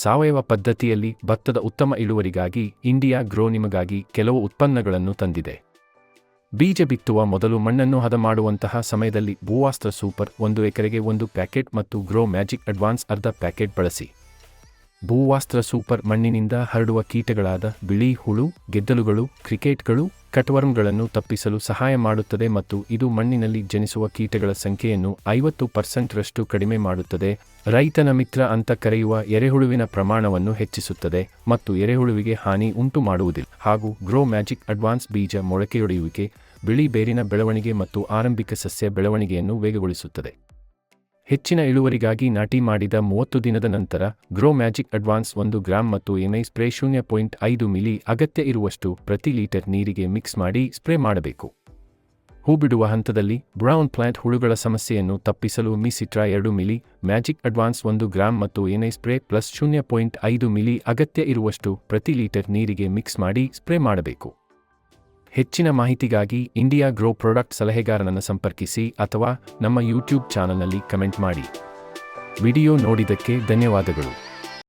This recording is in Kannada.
ಸಾವಯವ ಪದ್ಧತಿಯಲ್ಲಿ ಭತ್ತದ ಉತ್ತಮ ಇಳುವರಿಗಾಗಿ ಇಂಡಿಯಾ ಗ್ರೋ ನಿಮಗಾಗಿ ಕೆಲವು ಉತ್ಪನ್ನಗಳನ್ನು ತಂದಿದೆ. ಬೀಜ ಬಿತ್ತುವ ಮೊದಲು ಮಣ್ಣನ್ನು ಹದ ಮಾಡುವಂತಹ ಸಮಯದಲ್ಲಿ ಭೂವಾಸ್ತ್ರ ಸೂಪರ್ 1 ಎಕರೆಗೆ 1 ಪ್ಯಾಕೆಟ್ ಮತ್ತು ಗ್ರೋ ಮ್ಯಾಜಿಕ್ ಅಡ್ವಾನ್ಸ್ ಅರ್ಧ ಪ್ಯಾಕೆಟ್ ಬಳಸಿ. ಭೂವಾಸ್ತ್ರ ಸೂಪರ್ ಮಣ್ಣಿನಿಂದ ಹರಡುವ ಕೀಟಗಳಾದ ಬಿಳಿ ಹುಳು, ಗೆದ್ದಲುಗಳು, ಕ್ರಿಕೆಟ್ಗಳು, ಕಟ್ವರ್ಮ್ಗಳನ್ನು ತಪ್ಪಿಸಲು ಸಹಾಯ ಮಾಡುತ್ತದೆ ಮತ್ತು ಇದು ಮಣ್ಣಿನಲ್ಲಿ ಜನಿಸುವ ಕೀಟಗಳ ಸಂಖ್ಯೆಯನ್ನು 50% ಕಡಿಮೆ ಮಾಡುತ್ತದೆ. ರೈತನ ಮಿತ್ರ ಅಂತ ಕರೆಯುವ ಎರೆಹುಳುವಿನ ಪ್ರಮಾಣವನ್ನು ಹೆಚ್ಚಿಸುತ್ತದೆ ಮತ್ತು ಎರೆಹುಳುವಿಗೆ ಹಾನಿ ಉಂಟು ಮಾಡುವುದಿಲ್ಲ. ಹಾಗೂ ಗ್ರೋ ಮ್ಯಾಜಿಕ್ ಅಡ್ವಾನ್ಸ್ ಬೀಜ ಮೊಳಕೆಯೊಡೆಯುವಿಕೆ, ಬಿಳಿ ಬೇರಿನ ಬೆಳವಣಿಗೆ ಮತ್ತು ಆರಂಭಿಕ ಸಸ್ಯ ಬೆಳವಣಿಗೆಯನ್ನು ವೇಗಗೊಳಿಸುತ್ತದೆ. ಹೆಚ್ಚಿನ ಇಳುವರಿಗಾಗಿ ನಾಟಿ ಮಾಡಿದ 30 ದಿನದ ನಂತರ ಗ್ರೋ ಮ್ಯಾಜಿಕ್ ಅಡ್ವಾನ್ಸ್ 1 ಗ್ರಾಂ ಮತ್ತು ಎನ್ಐ ಸ್ಪ್ರೇ 0.5 ಮಿಲಿ ಅಗತ್ಯ ಇರುವಷ್ಟು ಪ್ರತಿ ಲೀಟರ್ ನೀರಿಗೆ ಮಿಕ್ಸ್ ಮಾಡಿ ಸ್ಪ್ರೇ ಮಾಡಬೇಕು. ಹೂ ಬಿಡುವ ಹಂತದಲ್ಲಿ ಬ್ರೌನ್ ಪ್ಲಾಂಟ್ ಹುಳುಗಳ ಸಮಸ್ಯೆಯನ್ನು ತಪ್ಪಿಸಲು ಮಿಸಿಟ್ರಾ 2 ಮಿಲಿ, ಮ್ಯಾಜಿಕ್ ಅಡ್ವಾನ್ಸ್ 1 ಗ್ರಾಂ ಮತ್ತು ಎನ್ಐ ಸ್ಪ್ರೇ ಪ್ಲಸ್ 0.5 ಮಿಲಿ ಅಗತ್ಯ ಇರುವಷ್ಟು ಪ್ರತಿ ಲೀಟರ್ ನೀರಿಗೆ ಮಿಕ್ಸ್ ಮಾಡಿ ಸ್ಪ್ರೇ ಮಾಡಬೇಕು. ಹೆಚ್ಚಿನ ಮಾಹಿತಿಗಾಗಿ ಇಂಡಿಯಾ ಗ್ರೋ ಪ್ರಾಡಕ್ಟ್ ಸಲಹೆಗಾರನನ್ನು ಸಂಪರ್ಕಿಸಿ ಅಥವಾ ನಮ್ಮ ಯೂಟ್ಯೂಬ್ ಚಾನಲ್ನಲ್ಲಿ ಕಮೆಂಟ್ ಮಾಡಿ. ವಿಡಿಯೋ ನೋಡಿದ್ದಕ್ಕೆ ಧನ್ಯವಾದಗಳು.